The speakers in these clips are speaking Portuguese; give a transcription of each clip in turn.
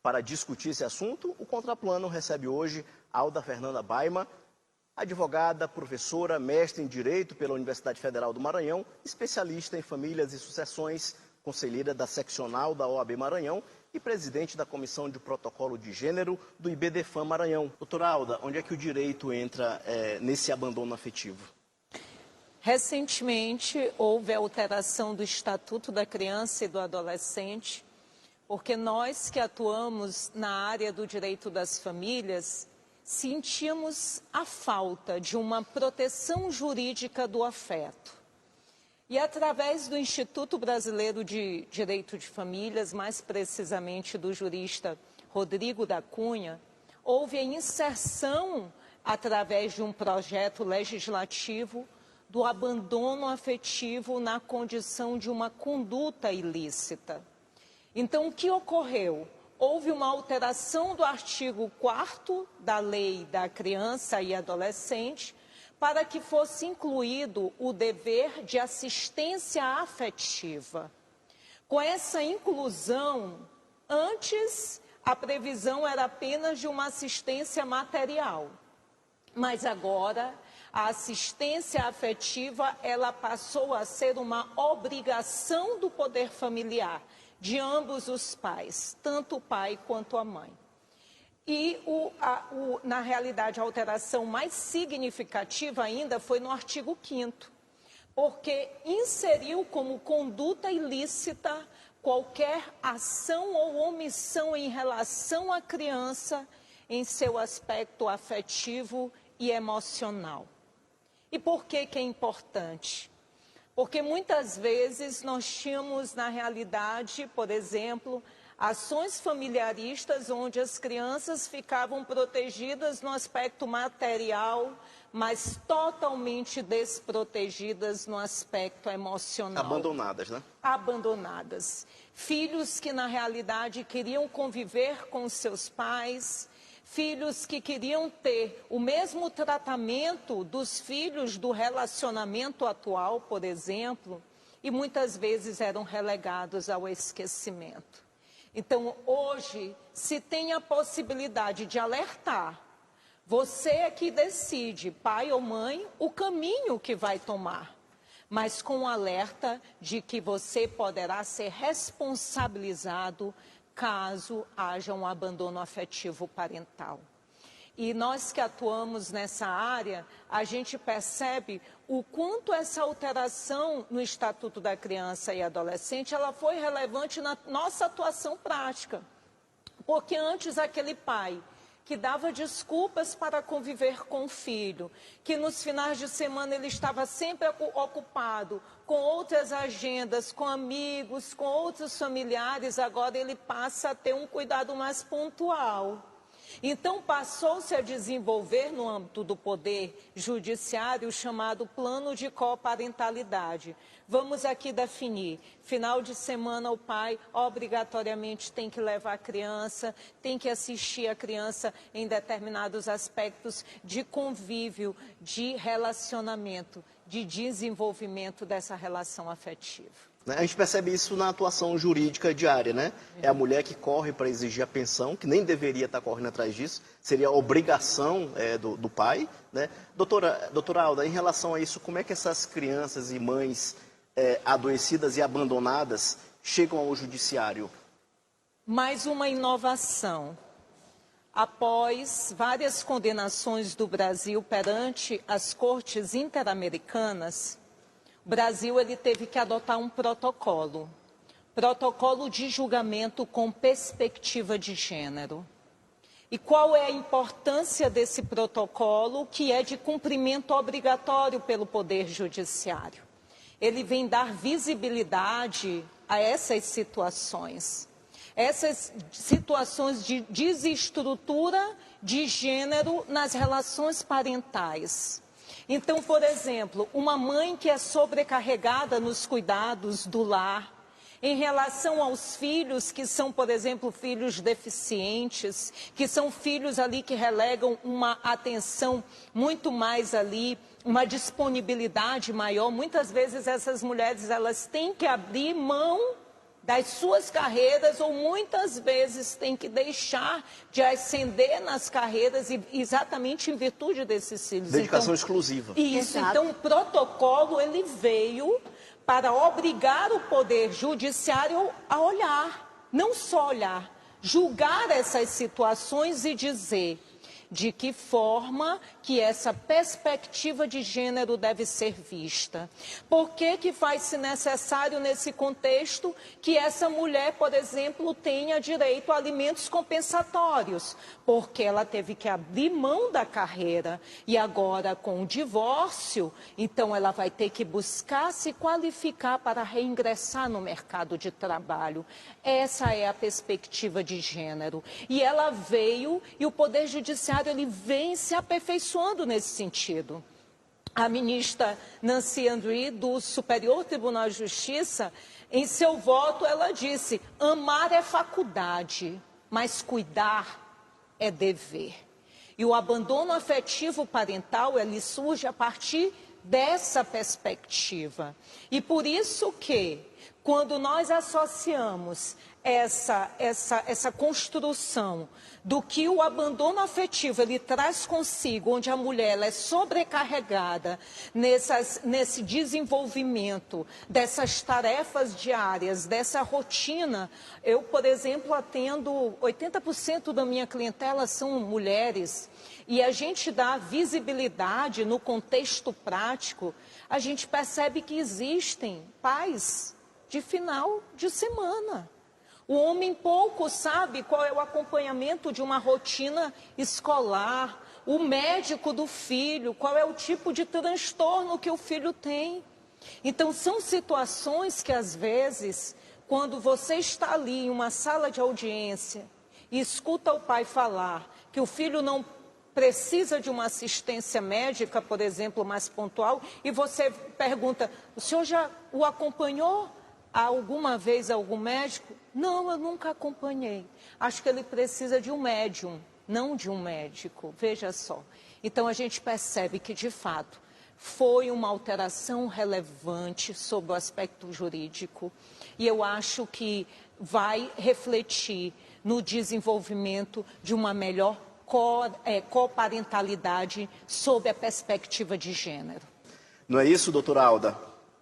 para discutir esse assunto, o Contraplano recebe hoje Alda Fernanda Baima, advogada, professora, mestre em Direito pela Universidade Federal do Maranhão, especialista em famílias e sucessões, conselheira da seccional da OAB Maranhão e presidente da Comissão de Protocolo de Gênero do IBDFAM Maranhão. Doutora Alda, onde é que o direito entra nesse abandono afetivo? Recentemente, houve a alteração do Estatuto da Criança e do Adolescente, porque nós que atuamos na área do direito das famílias, sentimos a falta de uma proteção jurídica do afeto. E através do Instituto Brasileiro de Direito de Famílias, mais precisamente do jurista Rodrigo da Cunha, houve a inserção, através de um projeto legislativo, do abandono afetivo na condição de uma conduta ilícita. Então, o que ocorreu? Houve uma alteração do artigo 4º da Lei da Criança e Adolescente para que fosse incluído o dever de assistência afetiva. Com essa inclusão, antes a previsão era apenas de uma assistência material, mas agora a assistência afetiva ela passou a ser uma obrigação do poder familiar, de ambos os pais, tanto o pai quanto a mãe. E, na realidade, a alteração mais significativa ainda foi no artigo 5º, porque inseriu como conduta ilícita qualquer ação ou omissão em relação à criança em seu aspecto afetivo e emocional. E por que que é importante? Porque muitas vezes nós tínhamos, na realidade, por exemplo, ações familiaristas onde as crianças ficavam protegidas no aspecto material, mas totalmente desprotegidas no aspecto emocional. Abandonadas, né? Abandonadas. Filhos que, na realidade, queriam conviver com seus pais, filhos que queriam ter o mesmo tratamento dos filhos do relacionamento atual, por exemplo, e muitas vezes eram relegados ao esquecimento. Então, hoje, se tem a possibilidade de alertar, você é que decide, pai ou mãe, o caminho que vai tomar, mas com o alerta de que você poderá ser responsabilizado caso haja um abandono afetivo parental. E nós que atuamos nessa área, a gente percebe o quanto essa alteração no Estatuto da Criança e Adolescente, ela foi relevante na nossa atuação prática. Porque antes aquele pai que dava desculpas para conviver com o filho, que nos finais de semana ele estava sempre ocupado com outras agendas, com amigos, com outros familiares, agora ele passa a ter um cuidado mais pontual. Então, passou-se a desenvolver no âmbito do poder judiciário o chamado plano de coparentalidade. Vamos aqui definir, final de semana o pai obrigatoriamente tem que levar a criança, tem que assistir a criança em determinados aspectos de convívio, de relacionamento, de desenvolvimento dessa relação afetiva. A gente percebe isso na atuação jurídica diária, né? É a mulher que corre para exigir a pensão, que nem deveria estar correndo atrás disso, seria a obrigação do pai, né? Doutora Alda, em relação a isso, como é que essas crianças e mães adoecidas e abandonadas chegam ao judiciário? Mais uma inovação. Após várias condenações do Brasil perante as cortes interamericanas, o Brasil ele teve que adotar um protocolo de julgamento com perspectiva de gênero. E qual é a importância desse protocolo, que é de cumprimento obrigatório pelo Poder Judiciário? Ele vem dar visibilidade a essas situações de desestrutura de gênero nas relações parentais. Então, por exemplo, uma mãe que é sobrecarregada nos cuidados do lar, em relação aos filhos que são, por exemplo, filhos deficientes, que são filhos ali que relegam uma atenção muito mais ali, uma disponibilidade maior. Muitas vezes essas mulheres elas têm que abrir mão das suas carreiras, ou muitas vezes tem que deixar de ascender nas carreiras exatamente em virtude desses filhos. Dedicação exclusiva. Isso, Exato. então o protocolo ele veio para obrigar o Poder Judiciário a olhar, não só olhar, julgar essas situações e dizer de que forma que essa perspectiva de gênero deve ser vista. Por que que faz-se necessário, nesse contexto, que essa mulher, por exemplo, tenha direito a alimentos compensatórios? Porque ela teve que abrir mão da carreira e agora, com o divórcio, então ela vai ter que buscar se qualificar para reingressar no mercado de trabalho. Essa é a perspectiva de gênero. E ela veio, e o Poder Judiciário ele vem se aperfeiçoando nesse sentido. A ministra Nancy Andrighi, do Superior Tribunal de Justiça, em seu voto, ela disse: amar é faculdade, mas cuidar é dever. E o abandono afetivo parental, ele surge a partir dessa perspectiva. E por isso que, quando nós associamos essa construção do que o abandono afetivo ele traz consigo, onde a mulher ela é sobrecarregada nesse desenvolvimento dessas tarefas diárias, dessa rotina. Eu, por exemplo, atendo 80% da minha clientela são mulheres, e a gente dá visibilidade no contexto prático, a gente percebe que existem pais de final de semana. O homem pouco sabe qual é o acompanhamento de uma rotina escolar, o médico do filho, qual é o tipo de transtorno que o filho tem. Então, são situações que, às vezes, quando você está ali em uma sala de audiência e escuta o pai falar que o filho não precisa de uma assistência médica, por exemplo, mais pontual, e você pergunta: o senhor já o acompanhou alguma vez algum médico? Não, eu nunca acompanhei. Acho que ele precisa de um médium, não de um médico. Veja só. Então a gente percebe que, de fato, foi uma alteração relevante sobre o aspecto jurídico, e eu acho que vai refletir no desenvolvimento de uma melhor coparentalidade sob a perspectiva de gênero. Não é isso, doutora Alda?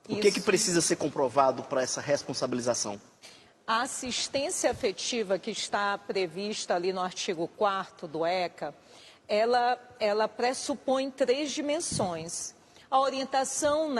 O que Isso. precisa ser comprovado para essa responsabilização? A assistência afetiva que está prevista ali no artigo 4º do ECA, ela pressupõe 3 dimensões. A orientação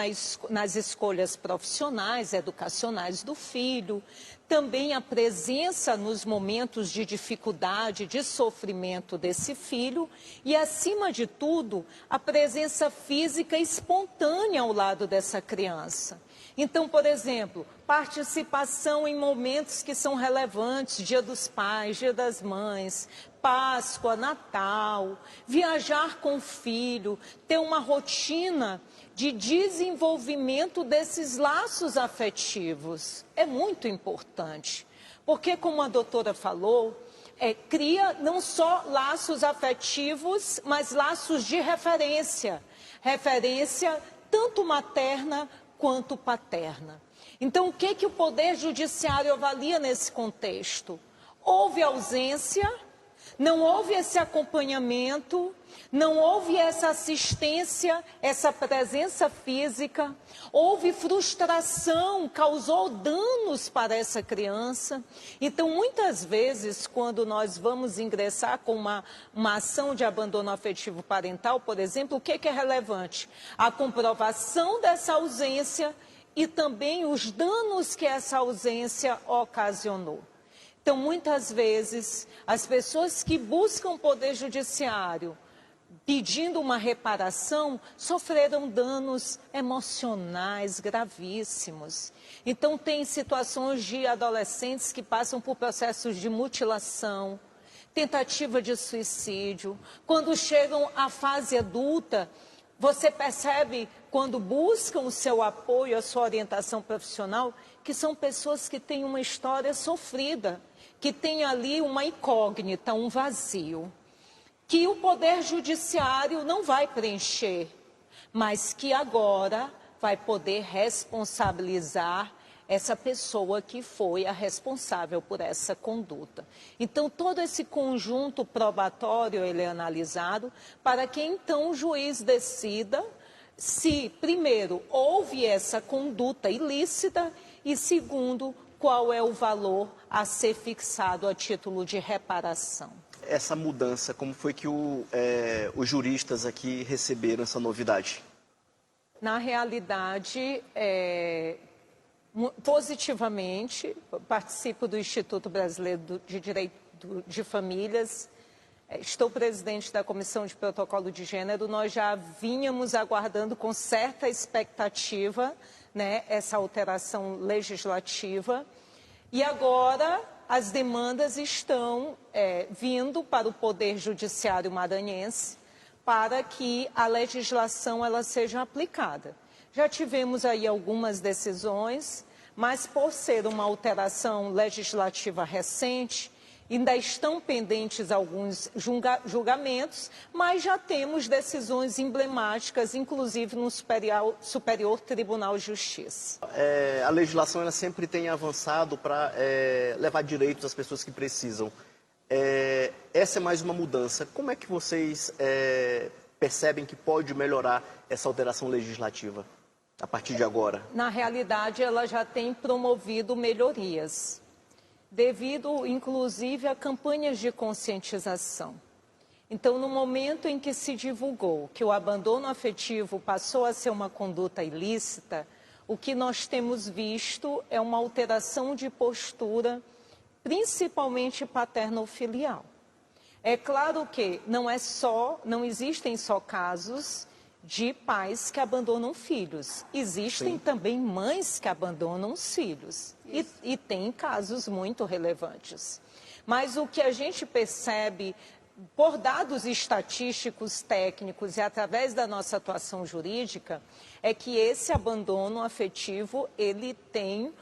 nas escolhas profissionais, educacionais do filho, também a presença nos momentos de dificuldade, de sofrimento desse filho e, acima de tudo, a presença física espontânea ao lado dessa criança. Então, por exemplo, participação em momentos que são relevantes, Dia dos Pais, Dia das Mães, Páscoa, Natal, viajar com o filho, ter uma rotina de desenvolvimento desses laços afetivos. É muito importante, porque, como a doutora falou, cria não só laços afetivos, mas laços de referência tanto materna quanto paterna. Então, o que o Poder Judiciário avalia nesse contexto? Houve ausência, não houve esse acompanhamento, não houve essa assistência, essa presença física, houve frustração, causou danos para essa criança. Então, muitas vezes, quando nós vamos ingressar com uma ação de abandono afetivo parental, por exemplo, o que é relevante? A comprovação dessa ausência e também os danos que essa ausência ocasionou. Então, muitas vezes, as pessoas que buscam o Poder Judiciário pedindo uma reparação, sofreram danos emocionais gravíssimos. Então, tem situações de adolescentes que passam por processos de mutilação, tentativa de suicídio. Quando chegam à fase adulta, você percebe, quando buscam o seu apoio, a sua orientação profissional, que são pessoas que têm uma história sofrida, que têm ali uma incógnita, um vazio, que o Poder Judiciário não vai preencher, mas que agora vai poder responsabilizar essa pessoa que foi a responsável por essa conduta. Então, todo esse conjunto probatório ele é analisado para que então o juiz decida se, primeiro, houve essa conduta ilícita e, segundo, qual é o valor a ser fixado a título de reparação. Essa mudança, como foi que os juristas aqui receberam essa novidade? Na realidade, positivamente, participo do Instituto Brasileiro de Direito de Famílias, estou presidente da Comissão de Protocolo de Gênero, nós já vínhamos aguardando com certa expectativa, né, essa alteração legislativa, e agora as demandas estão vindo para o Poder Judiciário maranhense para que a legislação ela seja aplicada. Já tivemos aí algumas decisões, mas por ser uma alteração legislativa recente, ainda estão pendentes alguns julgamentos, mas já temos decisões emblemáticas, inclusive no Superior Tribunal de Justiça. A legislação ela sempre tem avançado para levar direitos às pessoas que precisam. Essa é mais uma mudança. Como é que vocês percebem que pode melhorar essa alteração legislativa a partir de agora? Na realidade, ela já tem promovido melhorias, devido, inclusive, a campanhas de conscientização. Então, no momento em que se divulgou que o abandono afetivo passou a ser uma conduta ilícita, o que nós temos visto é uma alteração de postura, principalmente paterno-filial. É claro que não existem só casos de pais que abandonam filhos. Existem Sim. também mães que abandonam os filhos. E tem casos muito relevantes. Mas o que a gente percebe, por dados estatísticos, técnicos e através da nossa atuação jurídica, é que esse abandono afetivo, ele tem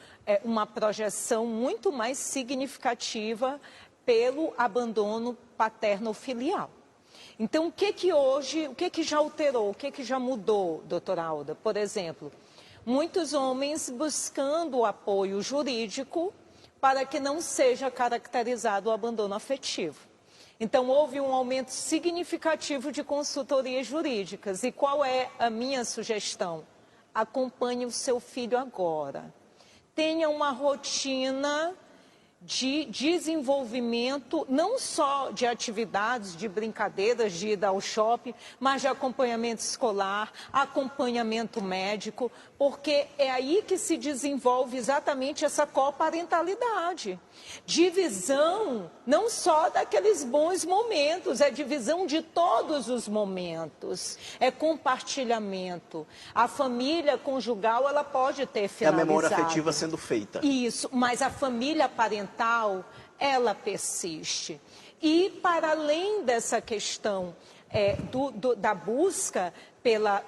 uma projeção muito mais significativa pelo abandono paterno-filial. Então, o que já alterou, o que já mudou, doutora Alda? Por exemplo, muitos homens buscando apoio jurídico para que não seja caracterizado o abandono afetivo. Então, houve um aumento significativo de consultorias jurídicas. E qual é a minha sugestão? Acompanhe o seu filho agora. Tenha uma rotina de desenvolvimento, não só de atividades, de brincadeiras, de ida ao shopping, mas de acompanhamento escolar, acompanhamento médico, porque é aí que se desenvolve exatamente essa coparentalidade. Divisão não só daqueles bons momentos, é divisão de todos os momentos, é compartilhamento. A família conjugal, ela pode ter finalizado. É a memória afetiva sendo feita. Isso, mas a família parental, ela persiste. E para além dessa questão da busca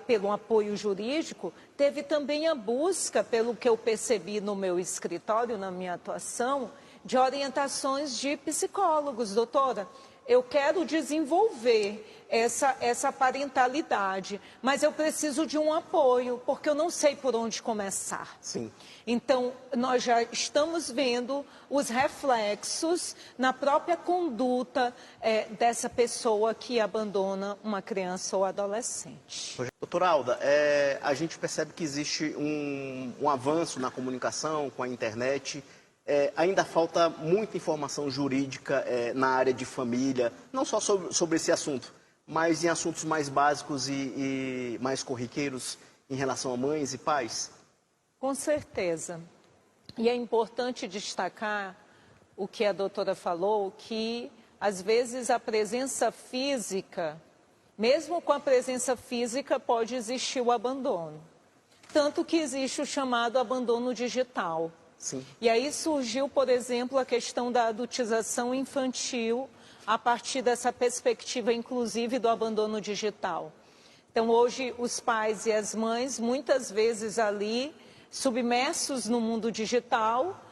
pelo apoio jurídico, teve também a busca, pelo que eu percebi no meu escritório, na minha atuação, de orientações de psicólogos. Doutora, eu quero desenvolver essa parentalidade, mas eu preciso de um apoio, porque eu não sei por onde começar. Sim. Então, nós já estamos vendo os reflexos na própria conduta dessa pessoa que abandona uma criança ou adolescente. Doutora Alda, a gente percebe que existe um avanço na comunicação com a internet. Ainda falta muita informação jurídica na área de família, não só sobre esse assunto, mas em assuntos mais básicos e mais corriqueiros em relação a mães e pais? Com certeza. E é importante destacar o que a doutora falou, que às vezes a presença física, mesmo com a presença física, pode existir o abandono. Tanto que existe o chamado abandono digital. Sim. E aí surgiu, por exemplo, a questão da adultização infantil, a partir dessa perspectiva, inclusive, do abandono digital. Então, hoje, os pais e as mães, muitas vezes ali, submersos no mundo digital,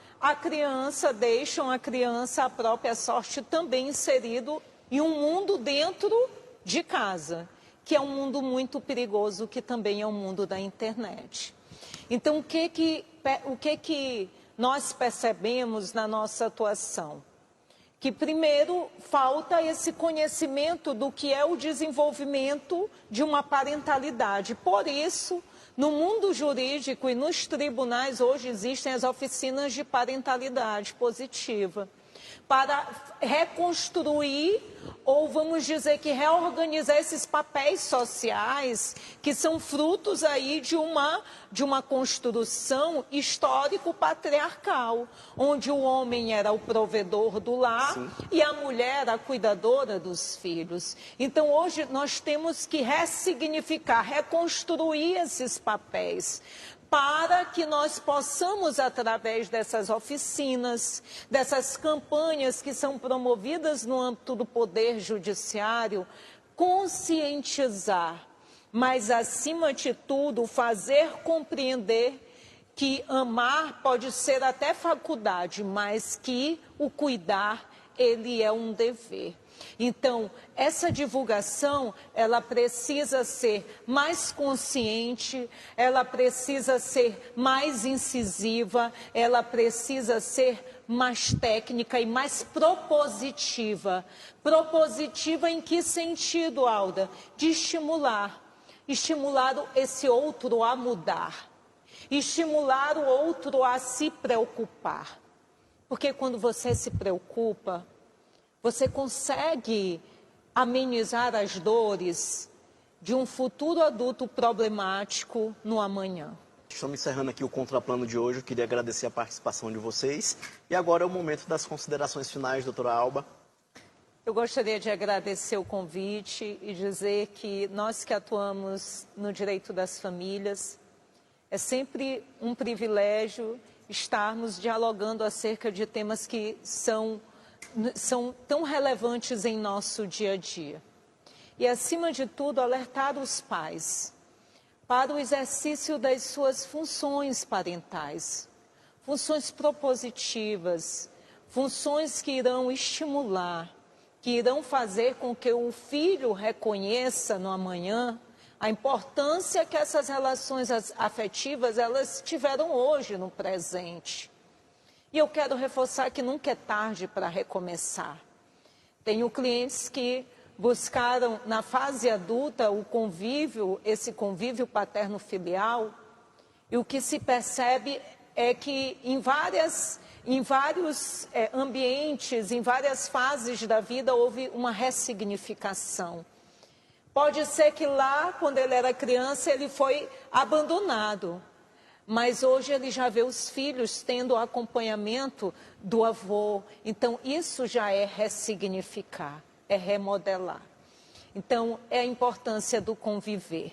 deixam a criança à própria sorte também inserido em um mundo dentro de casa, que é um mundo muito perigoso, que também é o mundo da internet. Então, o que que nós percebemos na nossa atuação? Que primeiro falta esse conhecimento do que é o desenvolvimento de uma parentalidade. Por isso, no mundo jurídico e nos tribunais hoje existem as oficinas de parentalidade positiva, para reconstruir, ou vamos dizer que reorganizar esses papéis sociais que são frutos aí de uma construção histórico-patriarcal, onde o homem era o provedor do lar. Sim. E a mulher a cuidadora dos filhos. Então hoje nós temos que ressignificar, reconstruir esses papéis, para que nós possamos, através dessas oficinas, dessas campanhas que são promovidas no âmbito do Poder Judiciário, conscientizar, mas, acima de tudo, fazer compreender que amar pode ser até faculdade, mas que o cuidar, ele é um dever. Então, essa divulgação, ela precisa ser mais consciente, ela precisa ser mais incisiva, ela precisa ser mais técnica e mais propositiva. Propositiva em que sentido, Alda? De estimular esse outro a mudar, estimular o outro a se preocupar. Porque quando você se preocupa, você consegue amenizar as dores de um futuro adulto problemático no amanhã. Estamos encerrando aqui o Contraplano de hoje. Eu queria agradecer a participação de vocês. E agora é o momento das considerações finais, doutora Alba. Eu gostaria de agradecer o convite e dizer que nós que atuamos no direito das famílias, é sempre um privilégio estarmos dialogando acerca de temas que são tão relevantes em nosso dia a dia. E, acima de tudo, alertar os pais para o exercício das suas funções parentais, funções propositivas, funções que irão estimular, que irão fazer com que o filho reconheça no amanhã a importância que essas relações afetivas elas tiveram hoje no presente. E eu quero reforçar que nunca é tarde para recomeçar. Tenho clientes que buscaram na fase adulta esse convívio paterno-filial, e o que se percebe é que em vários ambientes, em várias fases da vida, houve uma ressignificação. Pode ser que lá, quando ele era criança, ele foi abandonado. Mas hoje ele já vê os filhos tendo o acompanhamento do avô. Então, isso já é ressignificar, é remodelar. Então, é a importância do conviver.